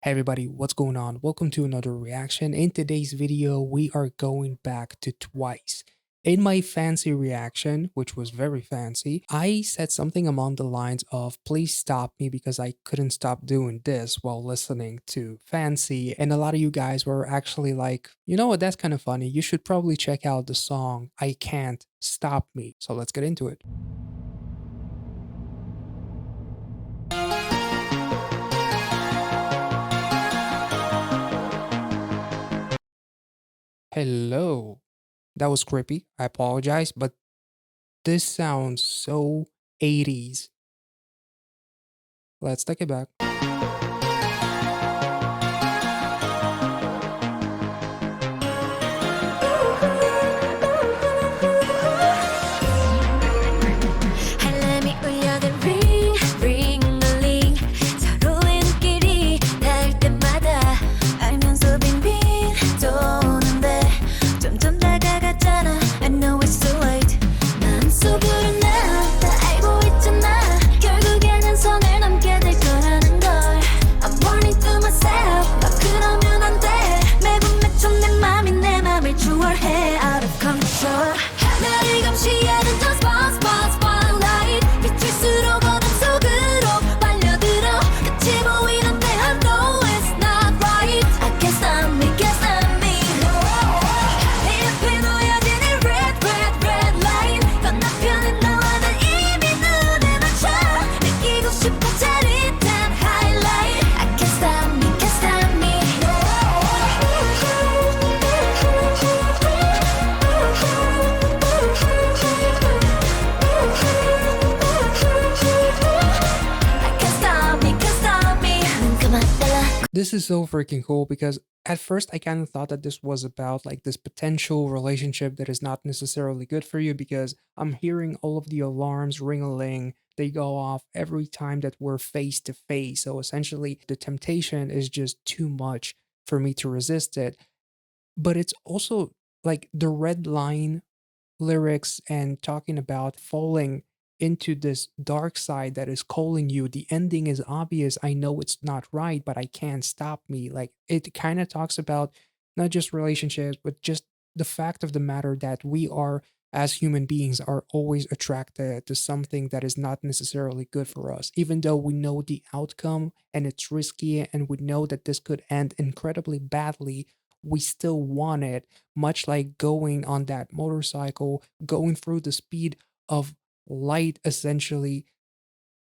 Hey everybody, what's going on? Welcome to another reaction. In today's video, we are going back to Twice. In my fancy reaction, which was very fancy, I said something along the lines of please stop me because I couldn't stop doing this while listening to Fancy. And a lot of you guys were actually like, you know what, that's kind of funny. You should probably check out the song I Can't Stop Me. So let's get into it. Hello. That was creepy. I apologize, but this sounds so 80s. Let's take it back. 알람이 울려든 ring ring ring 서로의 눈길이 닿을 때마다 알면서 빙빙 도는데 점점 다가갔잖아. I know it's too late. 마음속으로 나 다 알고 있잖아. 결국에는 선을 넘게 될 거라는 걸. I'm warning to myself. 너 그러면 안 돼. 매번 맺혀 내 맘이 내 맘을 추월해 out of control. 하늘이 감시하는 저 spotlight 비칠수록 어둠 속으로 빨려들어 끝이 보이는데 I know it's not right. I can't stop me, can't stop me. 내 앞에 놓여진 이 red line 건너편에 너와 난 이미 눈에 맞춰 느끼고 싶어 짜릿한 highlight. I can't stop me, can't stop me. This is so freaking cool because at first I kind of thought that this was about like this potential relationship that is not necessarily good for you because I'm hearing all of the alarms ring-a-ling. They go off every time that we're face to face. So essentially, the temptation is just too much for me to resist it. But it's also like the red line lyrics and talking about falling into this dark side that is calling you. The ending is obvious. I know it's not right, but I can't stop me. Like it kind of talks about not just relationships, but just the fact of the matter that we are, as human beings, are always attracted to something that is not necessarily good for us, even though we know the outcome and it's risky and we know that this could end incredibly badly. We still want it, much like going on that motorcycle, going through the speed of light, essentially.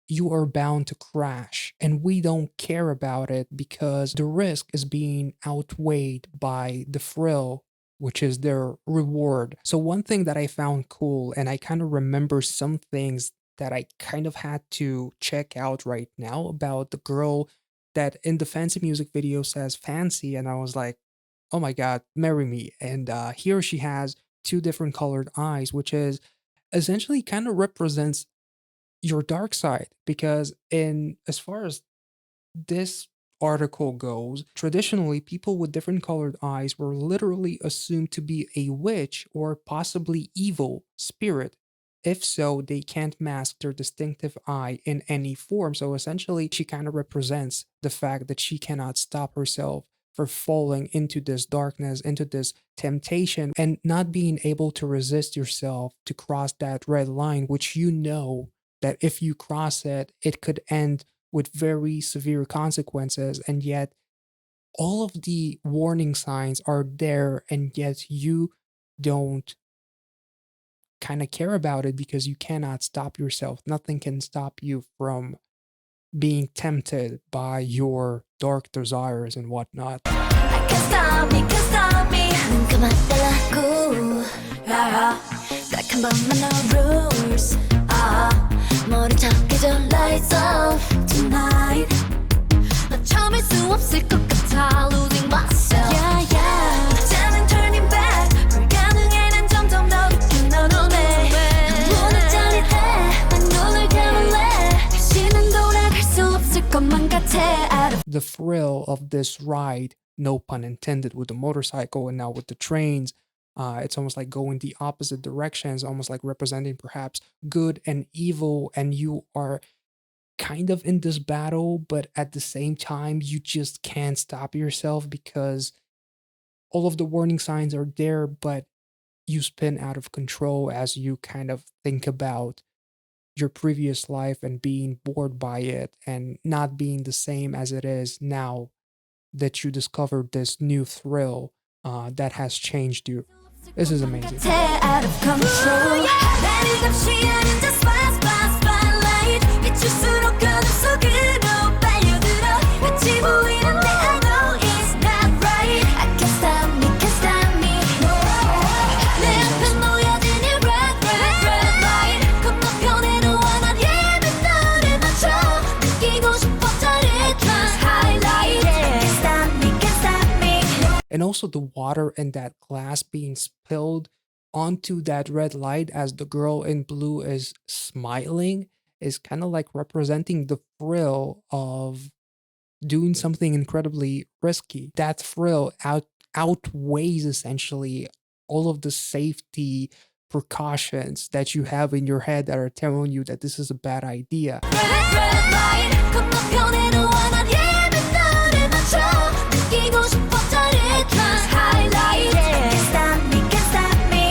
You are bound to crash, and we don't care about it because the risk is being outweighed by the thrill, which is their reward. So, one thing that I found cool, and I kind of remember some things that I kind of had to check out right now about the girl that in the fancy music video says fancy, and I was like, oh my god, marry me. And here she has two different colored eyes, which is essentially kind of represents your dark side because in as far as this article goes, traditionally people with different colored eyes were literally assumed to be a witch or possibly evil spirit. If so, they can't mask their distinctive eye in any form. So essentially, she kind of represents the fact that she cannot stop herself for falling into this darkness, into this temptation, and not being able to resist yourself to cross that red line, which you know that if you cross it, it could end with very severe consequences. And yet, all of the warning signs are there, and yet you don't kind of care about it because you cannot stop yourself. Nothing can stop you from being tempted by your dark desires and whatnot. I can't stop me, can't stop me. 눈 감아달라고. 딱 한 번만 no rules. 머리 탁해져 lights off tonight. 너 참을 수 없을 것 같아 losing myself. Yeah, yeah. 이제는 turning back. 불가능해 난 점점 더 깊은 너 눈에. 눈은 짜릿해. 난 눈을 감을래. 다시는 돌아갈 수 없을 것만 같아. The thrill of this ride, no pun intended, with the motorcycle and now with the trains. It's almost like going the opposite directions, almost like representing perhaps good and evil, and you are kind of in this battle, but at the same time, you just can't stop yourself because all of the warning signs are there, but you spin out of control as you kind of think about your previous life and being bored by it and not being the same as it is now that you discovered this new thrill that has changed you. This is amazing. out of control. 나를 감시하는 the spotlight. 비출수록 어둠 속으로 빨려들어. 끝이 보이는데 I know it's not right. I can't stop me, can't stop me. 내 앞에 놓여진 이 red light. 건너편에도 원한 힘은 너를 맞춰. 느끼고 싶어 짜릿한 highlight. Can't stop me, can't stop me. And also the water in that glass being spilled onto that red light as the girl in blue is smiling is kind of like representing the thrill of doing something incredibly risky. That thrill outweighs essentially all of the safety precautions that you have in your head that are telling you that this is a bad idea. red light 건너편에도 원한 힘은 너를 맞춰 느끼고 싶어 짜릿한 highlight Can't stop me, can't stop me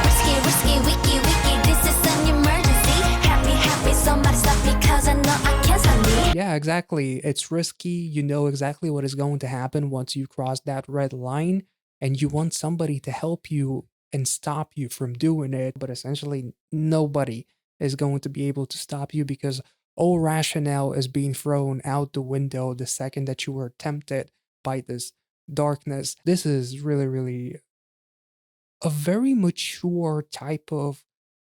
Risky, risky, wiki, wiki This is an emergency Happy, happy, somebody stop me Cause I know I can't stop me Yeah, exactly. It's risky. You know exactly what is going to happen once you cross that red line, and you want somebody to help you and stop you from doing it. But essentially, nobody is going to be able to stop you because all rationale is being thrown out the window the second that you were tempted by this darkness. This is really, really a very mature type of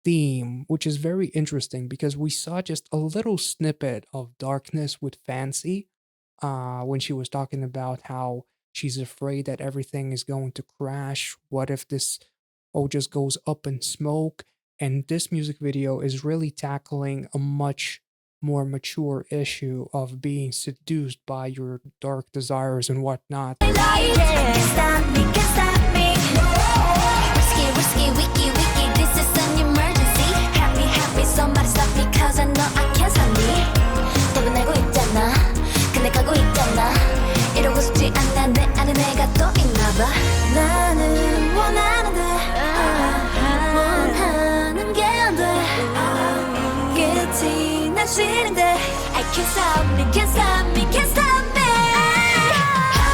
theme, which is very interesting because we saw just a little snippet of darkness with Fancy when she was talking about how she's afraid that everything is going to crash. What if this all just goes up in smoke? And this music video is really tackling a much more mature issue of being seduced by your dark desires and whatnot. Light, can't stop me, can't stop me Risky, risky, wiki, wiki This is an emergency Happy, happy, somebody stop me Cause I know I can't stop me 답은 알고 있잖아 근데 가고 있잖아 이러고 싶지 않아 내 안에 내가 또 있나봐 나는 원하는데 원하는 게 안 돼 끝이 난 싫은데 I can't stop me, can't stop me, can't stop me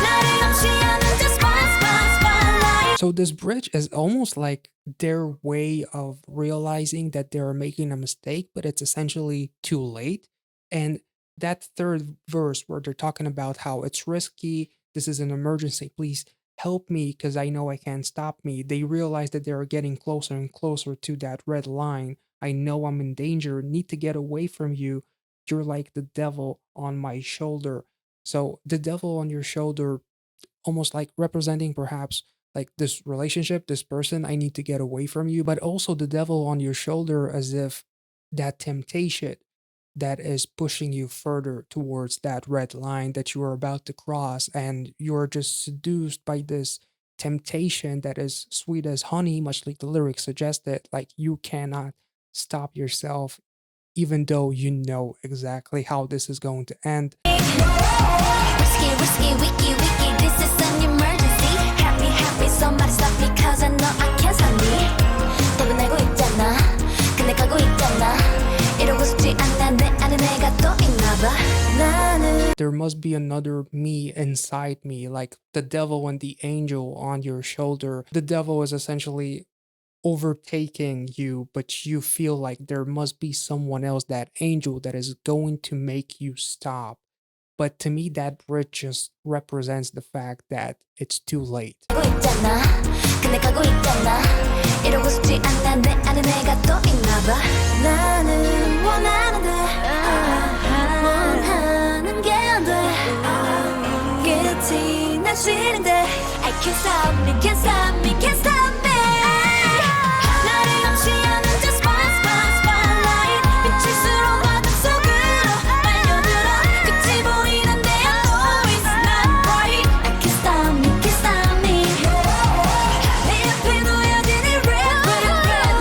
나를 감시하는 the spotlight So this bridge is almost like their way of realizing that they're making a mistake, but it's essentially too late. And that third verse where they're talking about how it's risky, this is an emergency, please help me because I know I can't stop me. They realize that they're getting closer and closer to that red line. I know I'm in danger, need to get away from you. You're like the devil on my shoulder. So the devil on your shoulder, almost like representing perhaps like this relationship, this person, I need to get away from you, but also the devil on your shoulder as if that temptation that is pushing you further towards that red line that you are about to cross, and you're just seduced by this temptation that is sweet as honey, much like the lyrics suggested. Like you cannot stop yourself, even though you know exactly how this is going to end. Risky, risky, wiki, wiki This is an emergency Happy, happy, somebody stop me Cause I know I can't stop me 답은 알고 있잖아 근데 가고 있잖아 이러고 싶지 않아 내 안에 내가 또 있나봐 나는 There must be another me inside me, like the devil and the angel on your shoulder. The devil is essentially overtaking you, but you feel like there must be someone else, that angel, that is going to make you stop. But to me, that bridge just represents the fact that it's too late. 가고 있잖아 근데 가고 있잖아 이러고 싶지 않아 내 안에 내가 또 있나봐 나는 원하는데 원하는 게 안 돼 끝이 난 싫은데 I can't stop me, can't stop me, can't stop me 나를 감시하는 the spotlight 비칠수록 어둠 속으로 빨려들어 끝이 보이는데 I know it's not right I can't stop me, can't stop me 내 앞에 놓여진 이 red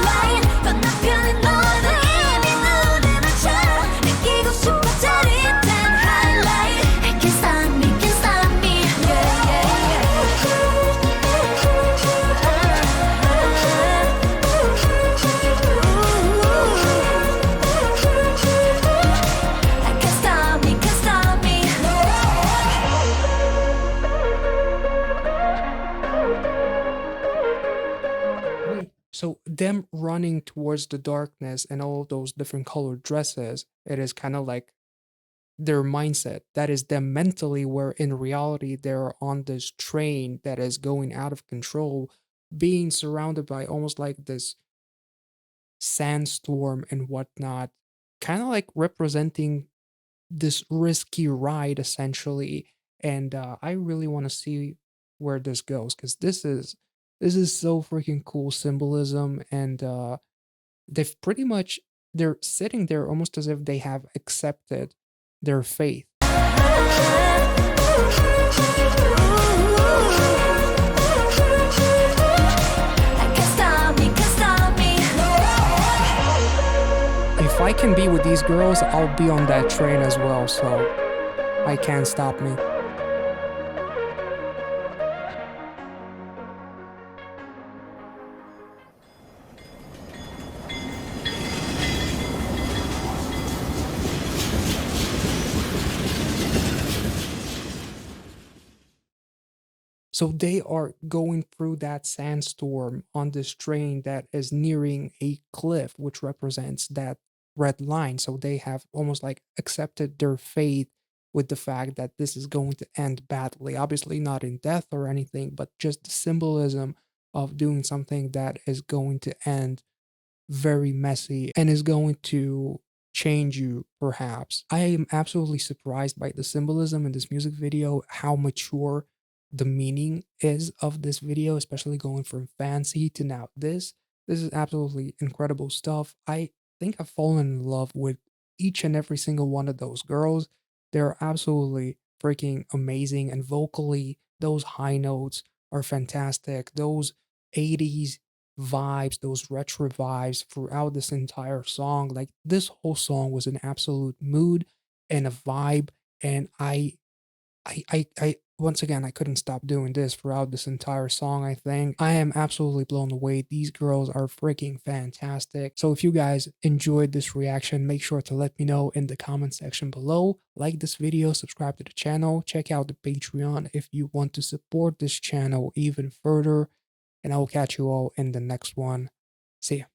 light 건너편에 너도 이미 눈을 맞춰 느끼고 So them running towards the darkness and all of those different colored dresses, it is kind of like their mindset. That is them mentally, where in reality they're on this train that is going out of control, being surrounded by almost like this sandstorm and whatnot, kind of like representing this risky ride essentially. And I really want to see where this goes, because this is so freaking cool symbolism. And they've pretty much, they're sitting there almost as if they have accepted their faith. If I can be with these girls, I'll be on that train as well, so I can't stop me. So they are going through that sandstorm on this train that is nearing a cliff, which represents that red line. So they have almost like accepted their fate with the fact that this is going to end badly. Obviously, not in death or anything, but just the symbolism of doing something that is going to end very messy and is going to change you, perhaps. I am absolutely surprised by the symbolism in this music video, how mature the meaning is of this video, especially going from fancy to now this. This is absolutely incredible stuff. I think I've fallen in love with each and every single one of those girls. They're absolutely freaking amazing. And vocally, those high notes are fantastic. Those 80s vibes, those retro vibes throughout this entire song. Like this whole song was an absolute mood and a vibe. And I once again, I couldn't stop doing this throughout this entire song. I think I am absolutely blown away. These girls are freaking fantastic. So if you guys enjoyed this reaction, make sure to let me know in the comment section below. Like this video, subscribe to the channel, check out the Patreon if you want to support this channel even further, and I will catch you all in the next one. See ya.